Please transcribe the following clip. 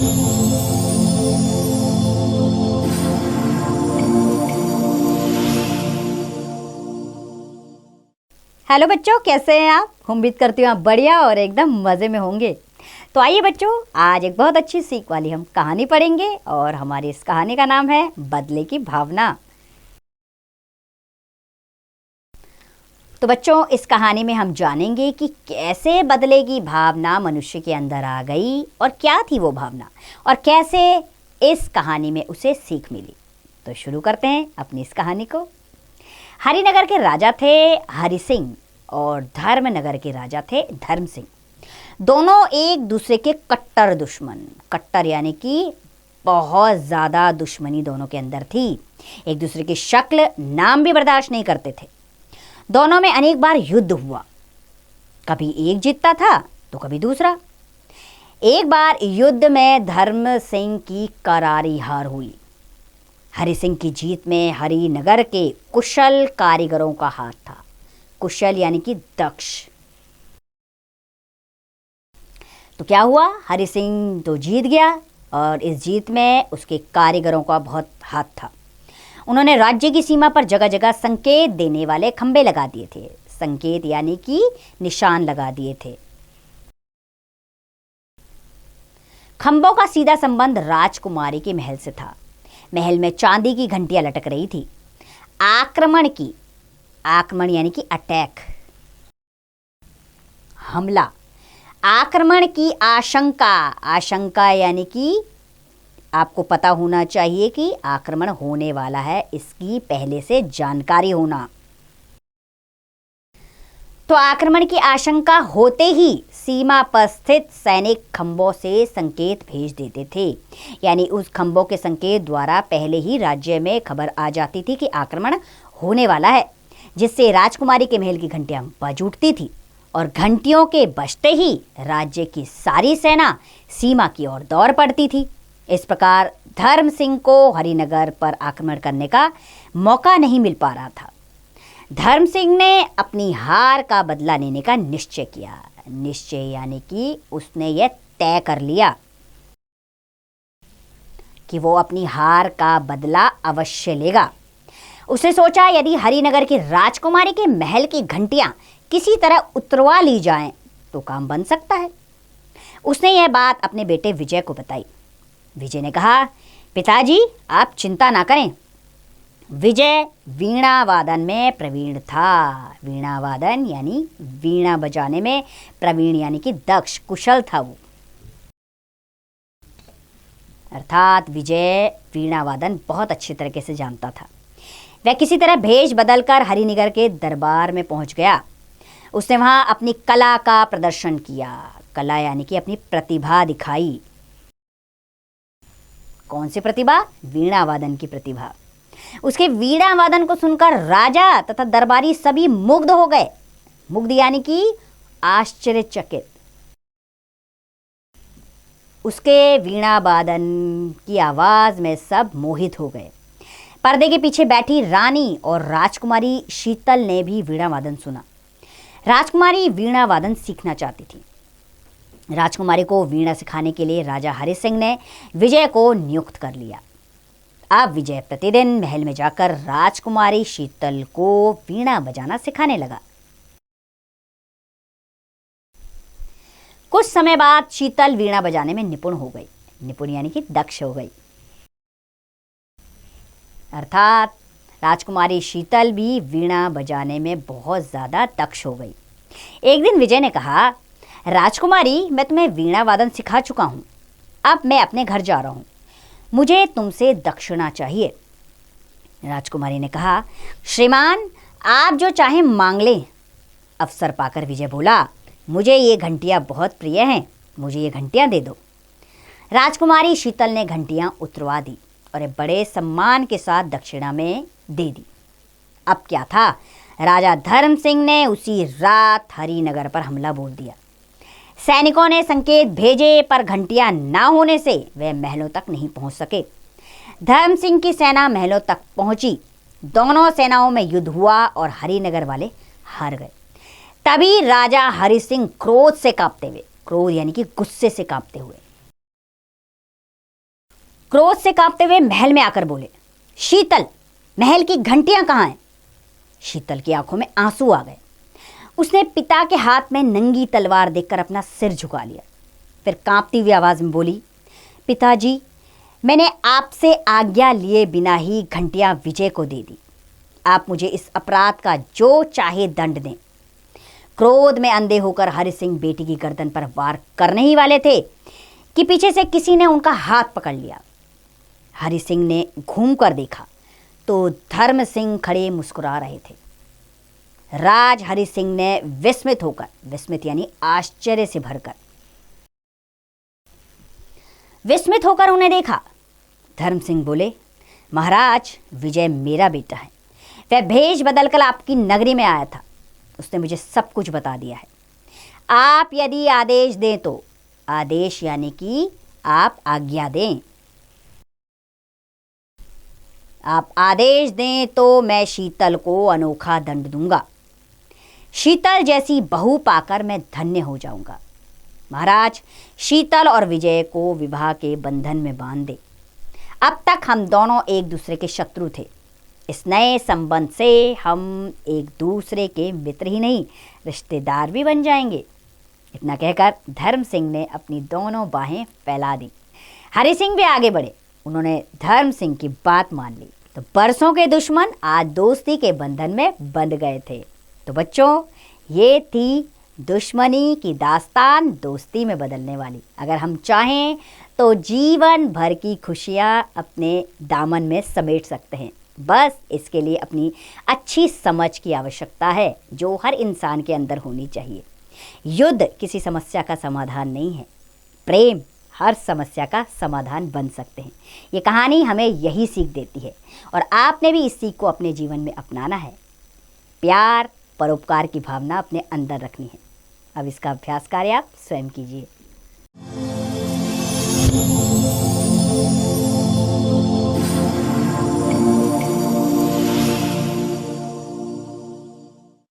Hello बच्चों, कैसे हैं आप? उम्मीद करती हूँ आप बढ़िया और एकदम मज़े में होंगे। तो आइए बच्चों, आज एक बहुत अच्छी सीख वाली हम कहानी पढ़ेंगे और हमारी इस कहानी का नाम है बदले की भावना। तो बच्चों, इस कहानी में हम जानेंगे कि कैसे बदले की भावना मनुष्य के अंदर आ गई और क्या थी वो भावना और कैसे इस कहानी में उसे सीख मिली। तो शुरू करते हैं अपनी इस कहानी को। हरिनगर के राजा थे हरि सिंह और धर्मनगर के राजा थे धर्म सिंह। दोनों एक दूसरे के कट्टर दुश्मन, कट्टर यानी कि बहुत ज़्यादा दुश्मनी दोनों के अंदर थी। एक दूसरे की शक्ल नाम भी बर्दाश्त नहीं करते थे। दोनों में अनेक बार युद्ध हुआ, कभी एक जीतता था तो कभी दूसरा। एक बार युद्ध में धर्म सिंह की करारी हार हुई। हरि सिंह की जीत में हरिनगर के कुशल कारीगरों का हाथ था। कुशल यानी कि दक्ष। तो क्या हुआ, हरि सिंह तो जीत गया और इस जीत में उसके कारीगरों का बहुत हाथ था। उन्होंने राज्य की सीमा पर जगह जगह संकेत देने वाले खंबे लगा दिए थे। संकेत यानी कि निशान लगा दिए थे। खंबों का सीधा संबंध राजकुमारी के महल से था। महल में चांदी की घंटियां लटक रही थी। आक्रमण यानी कि अटैक, हमला, आक्रमण की आशंका यानी कि आपको पता होना चाहिए कि आक्रमण होने वाला है, इसकी पहले से जानकारी होना। तो आक्रमण की आशंका होते ही सीमा पर स्थित सैनिक खंभों से संकेत भेज देते थे। यानी उस खंभों के संकेत द्वारा पहले ही राज्य में खबर आ जाती थी कि आक्रमण होने वाला है, जिससे राजकुमारी के महल की घंटियां बज उठती थी और घंटियों के बजते ही राज्य की सारी सेना सीमा की ओर दौड़ पड़ती थी। इस प्रकार धर्म सिंह को हरिनगर पर आक्रमण करने का मौका नहीं मिल पा रहा था। धर्म सिंह ने अपनी हार का बदला लेने का निश्चय किया। निश्चय यानी कि उसने यह तय कर लिया कि वो अपनी हार का बदला अवश्य लेगा। उसने सोचा, यदि हरिनगर की राजकुमारी के महल की घंटियां किसी तरह उतरवा ली जाएं तो काम बन सकता है। उसने यह बात अपने बेटे विजय को बताई। विजय ने कहा, पिताजी आप चिंता ना करें। विजय वीणा वादन में प्रवीण था। वीणा वादन यानी वीणा बजाने में प्रवीण यानी कि दक्ष, कुशल था वो। अर्थात विजय वीणा वादन बहुत अच्छी तरीके से जानता था। वह किसी तरह भेष बदलकर हरिनगर के दरबार में पहुंच गया। उसने वहां अपनी कला का प्रदर्शन किया। कला यानी कि अपनी प्रतिभा दिखाई। कौन सी प्रतिभा? वीणा वादन की प्रतिभा। उसके वीणा वादन को सुनकर राजा तथा दरबारी सभी मुग्ध हो गए। मुग्ध यानी कि आश्चर्यचकित। उसके वीणा वादन की आवाज में सब मोहित हो गए। पर्दे के पीछे बैठी रानी और राजकुमारी शीतल ने भी वीणा वादन सुना। राजकुमारी वीणा वादन सीखना चाहती थी। राजकुमारी को वीणा सिखाने के लिए राजा हरि सिंह ने विजय को नियुक्त कर लिया। अब विजय प्रतिदिन महल में जाकर राजकुमारी शीतल को वीणा बजाना सिखाने लगा। कुछ समय बाद शीतल वीणा बजाने में निपुण हो गई। निपुण यानी कि दक्ष हो गई। अर्थात राजकुमारी शीतल भी वीणा बजाने में बहुत ज्यादा दक्ष हो गई। एक दिन विजय ने कहा, राजकुमारी मैं तुम्हें वीणा वादन सिखा चुका हूं। अब मैं अपने घर जा रहा हूं। मुझे तुमसे दक्षिणा चाहिए। राजकुमारी ने कहा, श्रीमान आप जो चाहें मांग लें। अवसर पाकर विजय बोला, मुझे ये घंटियां बहुत प्रिय हैं, मुझे ये घंटियां दे दो। राजकुमारी शीतल ने घंटियां उतरवा दी और बड़े सम्मान के साथ दक्षिणा में दे दी। अब क्या था, राजा धर्म सिंह ने उसी रात हरिनगर पर हमला बोल दिया। सैनिकों ने संकेत भेजे पर घंटियां ना होने से वे महलों तक नहीं पहुंच सके। धर्म सिंह की सेना महलों तक पहुंची। दोनों सेनाओं में युद्ध हुआ और हरिनगर वाले हार गए। तभी राजा हरि सिंह क्रोध से कांपते हुए, क्रोध यानी कि गुस्से से कांपते हुए क्रोध से कांपते हुए महल में आकर बोले, शीतल, महल की घंटियां कहाँ हैं? शीतल की आंखों में आंसू आ गए। उसने पिता के हाथ में नंगी तलवार देखकर अपना सिर झुका लिया। फिर कांपती हुई आवाज में बोली, पिताजी, मैंने आपसे आज्ञा लिए बिना ही घंटियां विजय को दे दी। आप मुझे इस अपराध का जो चाहे दंड दें। क्रोध में अंधे होकर हरि सिंह बेटी की गर्दन पर वार करने ही वाले थे कि पीछे से किसी ने उनका हाथ पकड़ लिया। हरि सिंह ने घूमकर देखा तो धर्म सिंह खड़े मुस्कुरा रहे थे। राज हरि सिंह ने विस्मित यानी आश्चर्य से भरकर विस्मित होकर उन्हें देखा। धर्म सिंह बोले, महाराज, विजय मेरा बेटा है। वह भेष बदलकर आपकी नगरी में आया था। उसने मुझे सब कुछ बता दिया है। आप यदि आदेश दें तो, आदेश यानी कि आप आज्ञा दें, आप आदेश दें तो मैं शीतल को अनोखा दंड दूंगा। शीतल जैसी बहू पाकर मैं धन्य हो जाऊंगा। महाराज, शीतल और विजय को विवाह के बंधन में बांध दे। अब तक हम दोनों एक दूसरे के शत्रु थे। इस नए संबंध से हम एक दूसरे के मित्र ही नहीं, रिश्तेदार भी बन जाएंगे। इतना कहकर धर्म सिंह ने अपनी दोनों बाहें फैला दी। हरि सिंह भी आगे बढ़े। उन्होंने धर्म सिंह की बात मान ली तो बरसों के दुश्मन आज दोस्ती के बंधन में बंध गए थे। तो बच्चों, ये थी दुश्मनी की दास्तान दोस्ती में बदलने वाली। अगर हम चाहें तो जीवन भर की खुशियां अपने दामन में समेट सकते हैं। बस इसके लिए अपनी अच्छी समझ की आवश्यकता है, जो हर इंसान के अंदर होनी चाहिए। युद्ध किसी समस्या का समाधान नहीं है, प्रेम हर समस्या का समाधान बन सकते हैं। ये कहानी हमें यही सीख देती है और आपने भी इस सीख को अपने जीवन में अपनाना है। प्यार, परोपकार की भावना अपने अंदर रखनी है। अब इसका अभ्यास कार्य आप स्वयं कीजिए।